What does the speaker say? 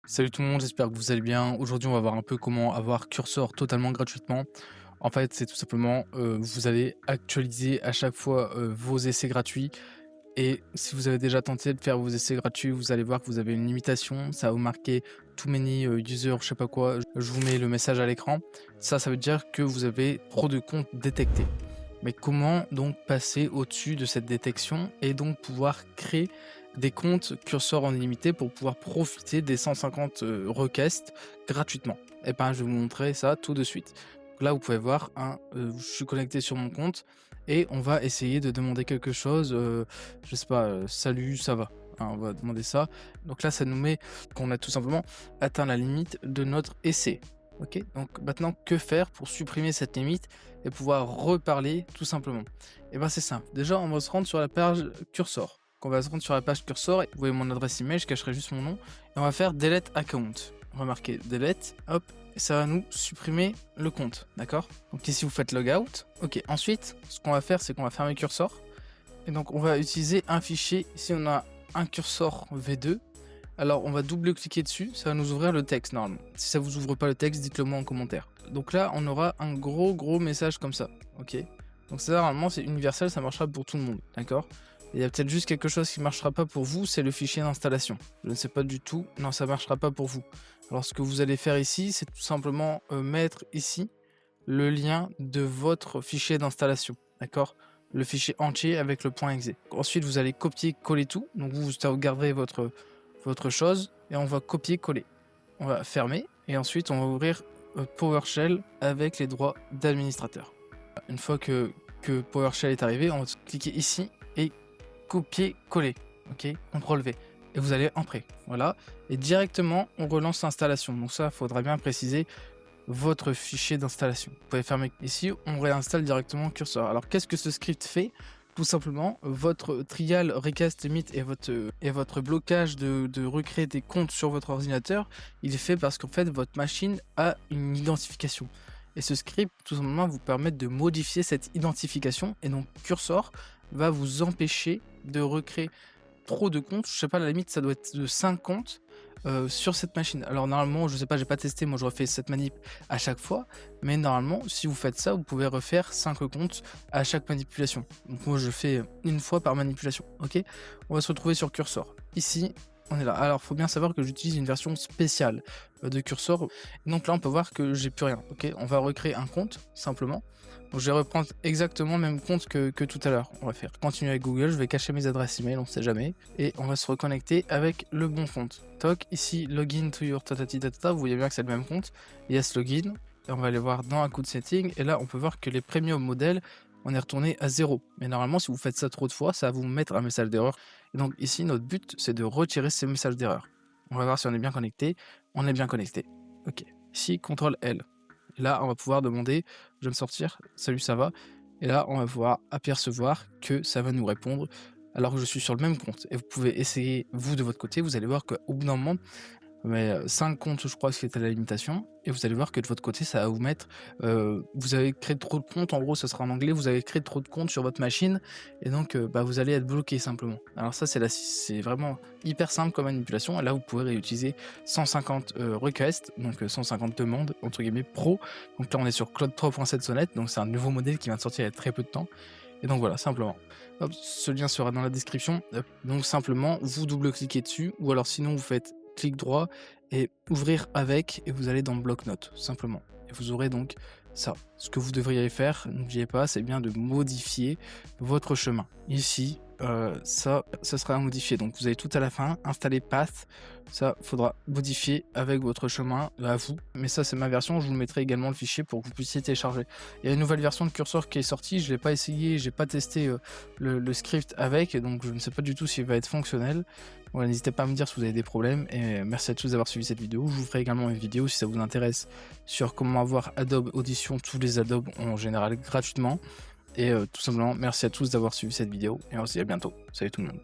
Salut tout le monde, j'espère que vous allez bien. Aujourd'hui, on va voir un peu comment avoir Cursor totalement gratuitement. En fait, c'est tout simplement, vous allez actualiser à chaque fois vos essais gratuits. Et si vous avez déjà tenté de faire vos essais gratuits, vous allez voir que vous avez une limitation. Ça va vous marquer too many users, je sais pas quoi. Je vous mets le message à l'écran. Ça veut dire que vous avez trop de comptes détectés. Mais comment donc passer au-dessus de cette détection et donc pouvoir créer des comptes cursor en illimité pour pouvoir profiter des 150 requêtes gratuitement? Et ben, je vais vous montrer ça tout de suite. Donc là, vous pouvez voir, hein, je suis connecté sur mon compte et on va essayer de demander quelque chose. Je sais pas, salut, ça va. Hein, on va demander ça. Donc là, ça nous met qu'on a tout simplement atteint la limite de notre essai. Ok, donc maintenant, que faire pour supprimer cette limite et pouvoir reparler tout simplement? Et ben c'est simple. Déjà, on va se rendre sur la page cursor. On va se rendre sur la page cursor et vous voyez mon adresse email, je cacherai juste mon nom et on va faire delete account. On va marquer delete, hop, et ça va nous supprimer le compte, d'accord? Donc ici vous faites logout. Ok, ensuite, ce qu'on va faire, c'est qu'on va fermer cursor et donc on va utiliser un fichier. Ici on a un cursor V2. Alors, on va double-cliquer dessus, ça va nous ouvrir le texte normalement. Si ça vous ouvre pas le texte, dites-le moi en commentaire. Donc là, on aura un gros message comme ça, ok? Donc ça, normalement, c'est universel, ça marchera pour tout le monde, d'accord? Il y a peut-être juste quelque chose qui marchera pas pour vous, c'est le fichier d'installation. Je ne sais pas du tout, non, ça marchera pas pour vous. Alors, ce que vous allez faire ici, c'est tout simplement mettre ici le lien de votre fichier d'installation, d'accord? Le fichier entier avec le .exe. Ensuite, vous allez copier-coller tout, donc vous sauvegarderez votre chose et on va copier-coller. On va fermer et ensuite on va ouvrir PowerShell avec les droits d'administrateur. Une fois que PowerShell est arrivé, on va cliquer ici et copier-coller. Ok, CTRL V. Et vous allez en prêt. Voilà. Et directement, on relance l'installation. Donc ça, il faudra bien préciser votre fichier d'installation. Vous pouvez fermer ici, on réinstalle directement Cursor. Alors qu'est-ce que ce script fait? Tout simplement, votre trial recast limit et votre blocage de recréer des comptes sur votre ordinateur, il est fait parce qu'en fait votre machine a une identification. Et ce script, tout simplement, vous permet de modifier cette identification et donc Cursor va vous empêcher de recréer trop de comptes. Je sais pas, à la limite, ça doit être de 5 comptes sur cette machine. Alors normalement, je sais pas, j'ai pas testé, moi je refais cette manip à chaque fois, mais normalement, si vous faites ça, vous pouvez refaire 5 comptes à chaque manipulation. Donc moi je fais une fois par manipulation, ok? On va se retrouver sur Cursor. Ici, on est là. Alors, faut bien savoir que j'utilise une version spéciale de Cursor. Donc là, on peut voir que j'ai plus rien, ok? On va recréer un compte, simplement. Donc je vais reprendre exactement le même compte que tout à l'heure. On va faire continuer avec Google, je vais cacher mes adresses email, on sait jamais. Et on va se reconnecter avec le bon compte. Toc, ici, login to your tatati tatata, vous voyez bien que c'est le même compte. Yes, login. Et on va aller voir dans un coup de setting. Et là, on peut voir que les premium modèles, on est retourné à 0. Mais normalement, si vous faites ça trop de fois, ça va vous mettre un message d'erreur. Et donc ici, notre but, c'est de retirer ces messages d'erreur. On va voir si on est bien connecté. On est bien connecté. Ok. Ici, CTRL L. Et là, on va pouvoir demander, je vais me sortir, salut, ça va? Et là, on va pouvoir apercevoir que ça va nous répondre alors que je suis sur le même compte. Et vous pouvez essayer, vous, de votre côté, vous allez voir qu'au bout d'un moment, mais 5 comptes, je crois que c'était la limitation. Et vous allez voir que de votre côté, ça va vous mettre, vous avez créé trop de comptes, en gros, ça sera en anglais, vous avez créé trop de comptes sur votre machine, et donc, vous allez être bloqué simplement. Alors ça, c'est vraiment hyper simple comme manipulation. Et là, vous pouvez réutiliser 150 requests, donc 150 demandes, entre guillemets, pro. Donc là, on est sur Cloud 3.7 Sonnet, donc c'est un nouveau modèle qui vient de sortir il y a très peu de temps. Et donc voilà, simplement. Hop, ce lien sera dans la description. Hop. Donc simplement, vous double-cliquez dessus, ou alors sinon, vous faites clic droit et ouvrir avec et vous allez dans bloc-notes simplement et vous aurez donc ça. Ce que vous devriez faire, n'oubliez pas, c'est bien de modifier votre chemin. Ici, ça sera à modifier. Donc vous avez tout à la fin, installer path, ça faudra modifier avec votre chemin à vous. Mais ça c'est ma version, je vous mettrai également le fichier pour que vous puissiez télécharger. Il y a une nouvelle version de Cursor qui est sortie, je l'ai pas essayé, j'ai pas testé le script avec, donc je ne sais pas du tout s'il va être fonctionnel. Voilà, n'hésitez pas à me dire si vous avez des problèmes et merci à tous d'avoir suivi cette vidéo. Je vous ferai également une vidéo si ça vous intéresse sur comment avoir Adobe Audition, tous les Adobe en général gratuitement. Et tout simplement, merci à tous d'avoir suivi cette vidéo et on se dit à bientôt. Salut tout le monde.